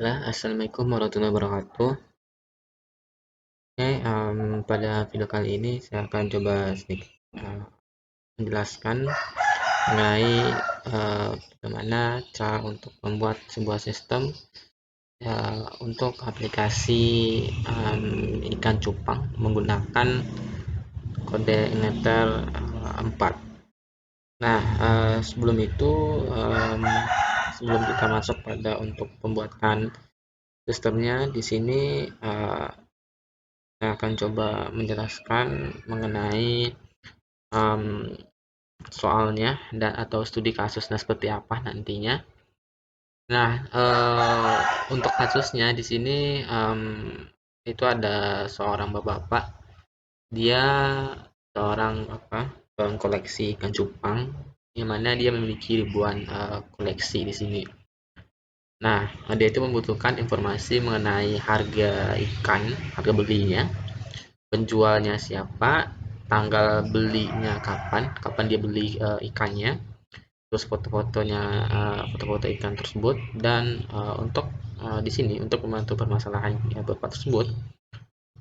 Bismillah, Assalamualaikum warahmatullahi wabarakatuh. Oke, pada video kali ini saya akan coba sedikit menjelaskan mengenai bagaimana cara untuk membuat sebuah sistem untuk aplikasi ikan cupang menggunakan kode Ether 4. Nah, sebelum itu, sebelum kita masuk pada untuk pembuatan sistemnya, di sini saya akan coba menjelaskan mengenai soalnya dan atau studi kasusnya seperti apa nantinya. Nah, untuk kasusnya di sini itu ada seorang bapak-bapak, dia seorang koleksi ikan cupang, yang mana dia memiliki ribuan koleksi di sini. Nah, dia itu membutuhkan informasi mengenai harga ikan, harga belinya, penjualnya siapa, tanggal belinya kapan dia beli ikannya, terus foto-fotonya, foto-foto ikan tersebut, dan untuk di sini untuk membantu permasalahan bapak tersebut,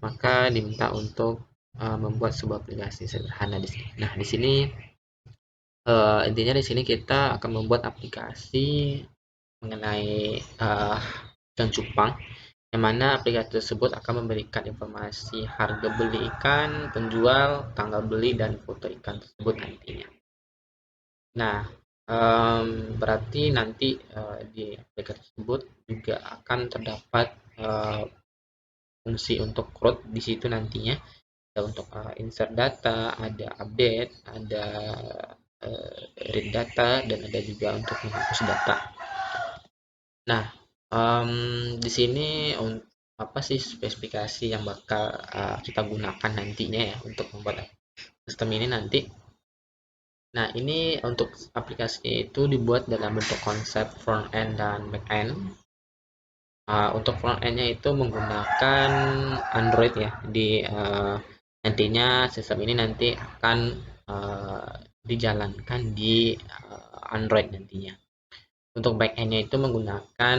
maka diminta untuk membuat sebuah aplikasi sederhana di sini. Nah, di sini intinya di sini kita akan membuat aplikasi mengenai ikan cupang, yang mana aplikasi tersebut akan memberikan informasi harga beli ikan, penjual, tanggal beli, dan foto ikan tersebut nantinya. Nah, berarti nanti di aplikasi tersebut juga akan terdapat fungsi untuk root di situ nantinya. Ada untuk insert data, ada update, ada read data, dan ada juga untuk menghapus data. Nah, di sini apa sih spesifikasi yang bakal kita gunakan nantinya ya untuk membuat sistem ini nanti. Nah, ini untuk aplikasi itu dibuat dalam bentuk konsep front end dan back end. Untuk front end-nya itu menggunakan Android ya. Nantinya sistem ini nanti akan dijalankan di Android nantinya. Untuk back end-nya itu menggunakan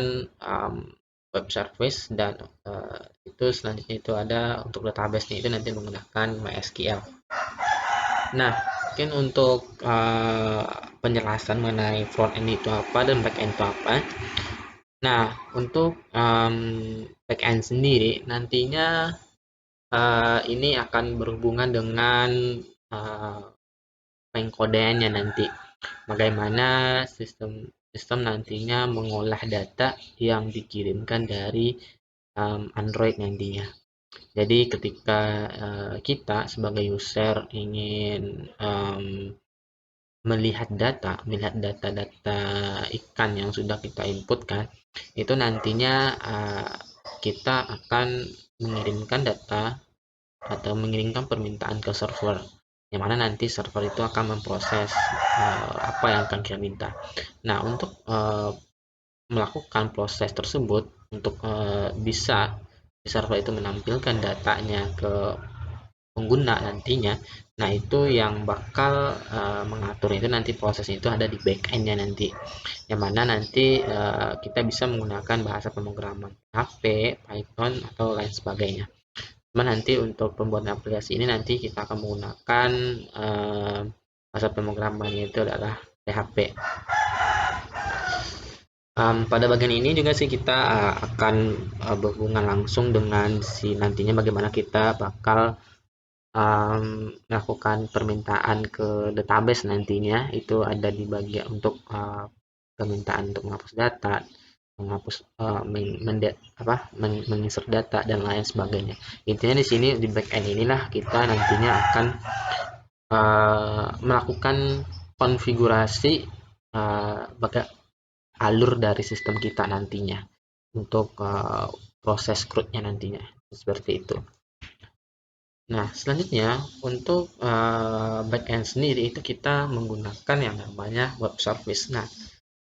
web service, dan itu selanjutnya itu ada untuk database-nya itu nanti menggunakan MySQL. Nah, mungkin untuk penjelasan mengenai front end itu apa dan back end itu apa. Nah, untuk back end sendiri nantinya ini akan berhubungan dengan pengkodeannya nanti. Bagaimana sistem nantinya mengolah data yang dikirimkan dari Android nantinya. Jadi ketika kita sebagai user ingin melihat data-data ikan yang sudah kita inputkan, itu nantinya kita akan mengirimkan data atau mengirimkan permintaan ke server, yang mana nanti server itu akan memproses apa yang akan kita minta. Nah, untuk melakukan proses tersebut, untuk bisa di server itu menampilkan datanya ke pengguna nantinya, nah itu yang bakal mengatur itu nanti proses itu ada di backend-nya nanti, yang mana nanti kita bisa menggunakan bahasa pemrograman PHP, Python, atau lain sebagainya. Cuma nanti untuk pembuatan aplikasi ini nanti kita akan menggunakan bahasa pemrogramannya itu adalah PHP. Pada bagian ini juga sih kita akan berhubungan langsung dengan si nantinya bagaimana kita bakal melakukan permintaan ke database nantinya. Itu ada di bagian untuk permintaan untuk menghapus data, menghapus menginsert data, dan lain sebagainya. Intinya di sini di backend inilah kita nantinya akan melakukan konfigurasi alur dari sistem kita nantinya untuk proses CRUD-nya nantinya seperti itu. Nah, selanjutnya untuk backend sendiri itu kita menggunakan yang namanya web service. Nah,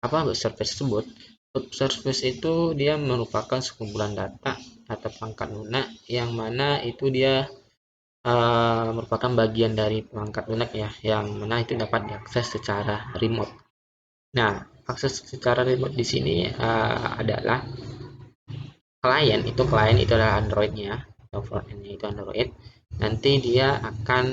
apa web service tersebut? Web service itu dia merupakan sekumpulan data atau perangkat lunak, yang mana itu dia merupakan bagian dari perangkat lunak ya, yang mana itu dapat diakses secara remote. Nah, akses secara remote di sini adalah klien itu adalah Android-nya atau front-end-nya itu Android. Nanti dia akan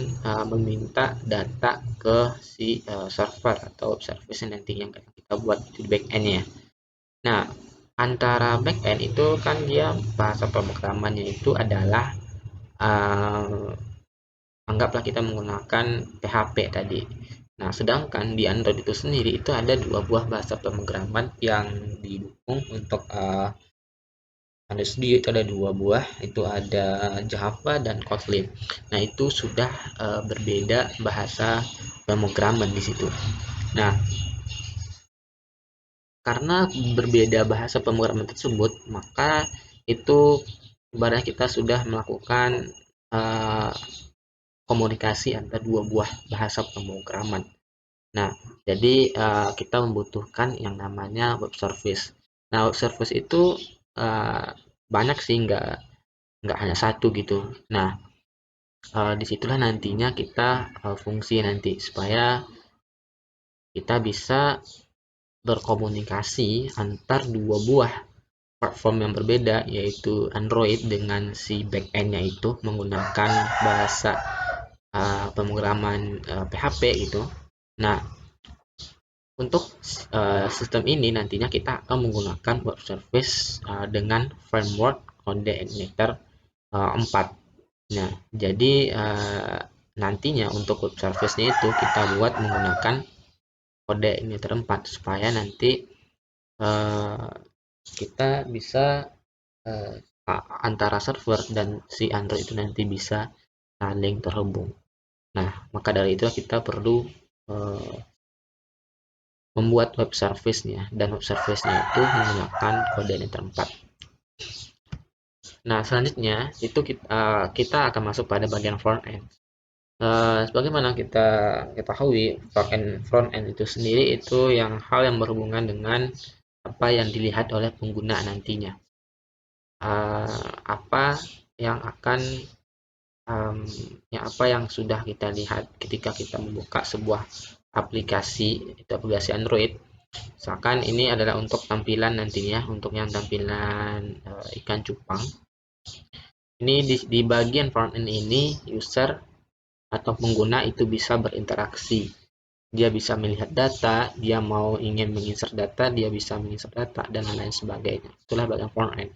meminta data ke si server atau web service nanti yang kita buat di back-end-nya. Nah, antara back-end itu kan dia bahasa pemrogramannya itu adalah anggaplah kita menggunakan PHP tadi. Nah, sedangkan di Android itu sendiri itu ada dua buah bahasa pemrograman yang didukung untuk Android Studio itu ada dua buah, itu ada Java dan Kotlin. Nah, itu sudah berbeda bahasa pemrograman di situ. Nah, karena berbeda bahasa pemrograman tersebut, maka itu ibarat kita sudah melakukan uh, komunikasi antara dua buah bahasa pemrograman. Nah, jadi kita membutuhkan yang namanya web service. Nah, web service itu banyak sih, nggak hanya satu gitu. Nah, disitulah nantinya kita fungsi nanti supaya kita bisa berkomunikasi antar dua buah platform yang berbeda, yaitu Android dengan si backend-nya itu menggunakan bahasa pemrograman PHP gitu. Nah, untuk sistem ini nantinya kita akan menggunakan web service dengan framework Conda Igniter 4. Nah, jadi nantinya untuk web service-nya itu kita buat menggunakan kode Igniter 4 supaya nanti kita bisa antara server dan si Android itu nanti bisa saling terhubung. Nah, maka dari itu kita perlu membuat web service-nya, dan web service-nya itu menggunakan kode Igniter 4. Nah, selanjutnya itu kita akan masuk pada bagian front end. Sebagaimana kita ketahui, front end itu sendiri itu hal yang berhubungan dengan apa yang dilihat oleh pengguna nantinya. Apa yang akan apa yang sudah kita lihat ketika kita membuka sebuah aplikasi, itu aplikasi Android. Misalkan ini adalah untuk tampilan nantinya, untuk yang tampilan ikan cupang. Ini di bagian front end ini user atau pengguna itu bisa berinteraksi. Dia bisa melihat data, dia ingin menginsert data, dia bisa menginsert data dan lain sebagainya. Itulah bagian front end.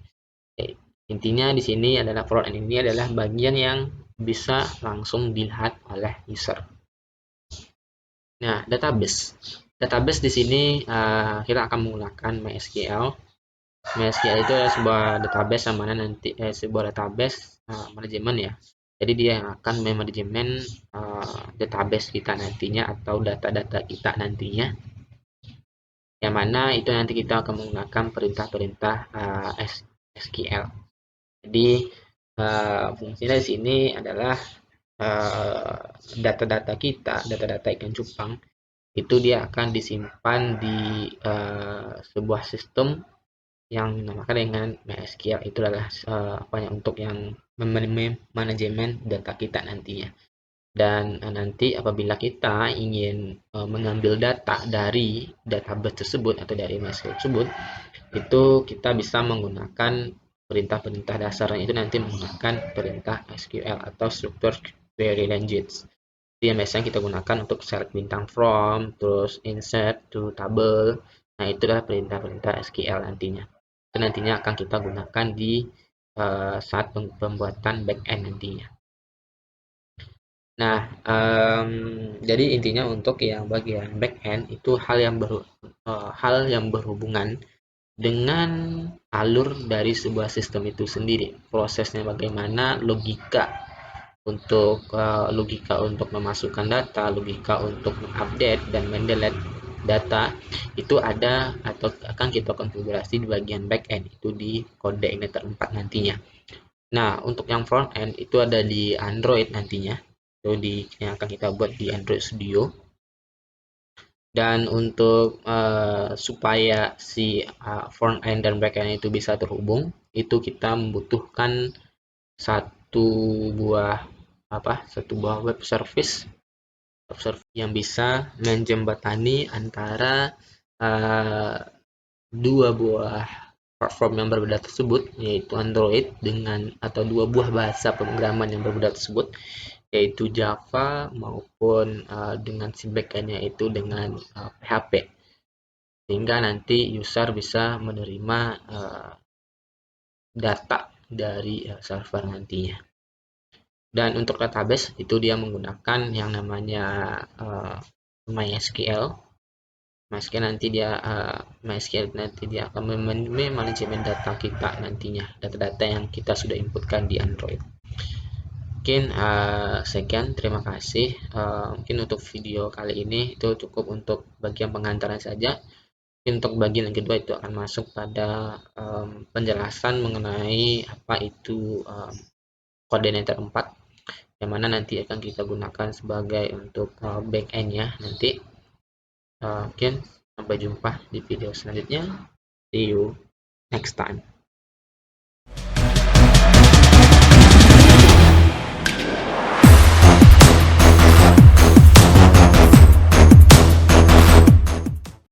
Intinya di sini adalah front end ini adalah bagian yang bisa langsung dilihat oleh user. Nah, database. Database di sini kita akan menggunakan MySQL. MySQL itu adalah sebuah database yang mana nanti sebuah database manajemen ya. Jadi dia yang akan memanajemen database kita nantinya atau data-data kita nantinya. Yang mana itu nanti kita akan menggunakan perintah-perintah SQL. Jadi fungsinya di sini adalah data-data kita, data-data ikan cupang itu dia akan disimpan di sebuah sistem yang dinamakan dengan MySQL. Itu adalah untuk yang manajemen data kita nantinya. Dan nanti apabila kita ingin mengambil data dari database tersebut atau dari MySQL tersebut, itu kita bisa menggunakan perintah-perintah dasarnya itu nanti menggunakan perintah SQL atau Structured Query Language. Itu yang biasanya kita gunakan untuk select bintang from, terus insert to table. Nah, itu adalah perintah-perintah SQL nantinya. Itu nantinya akan kita gunakan di saat pembuatan backend nantinya. Nah, jadi intinya untuk yang bagian backend itu hal yang berhubungan dengan alur dari sebuah sistem itu sendiri. Prosesnya bagaimana, logika untuk memasukkan data, logika untuk mengupdate dan mendelete data itu ada atau akan kita konfigurasi di bagian backend itu di kode Igniter 4 nantinya. Nah, untuk yang front end itu ada di Android nantinya. Itu yang akan kita buat di Android Studio. Dan untuk supaya si front end dan back end itu bisa terhubung, itu kita membutuhkan satu buah web service yang bisa menjembatani antara dua buah platform yang berbeda tersebut, yaitu Android dengan atau dua buah bahasa pemrograman yang berbeda tersebut, yaitu Java maupun dengan si backend yaitu dengan PHP, sehingga nanti user bisa menerima data dari server nantinya. Dan untuk database itu dia menggunakan yang namanya MySQL. MySQL nanti dia akan manajemen data kita nantinya, data-data yang kita sudah inputkan di Android. Mungkin sekian, terima kasih. Mungkin untuk video kali ini itu cukup untuk bagian pengantaran saja. Mungkin untuk bagian yang kedua itu akan masuk pada penjelasan mengenai apa itu koordinator 4, yang mana nanti akan kita gunakan sebagai untuk backend ya nanti. Mungkin sampai jumpa di video selanjutnya. See you next time.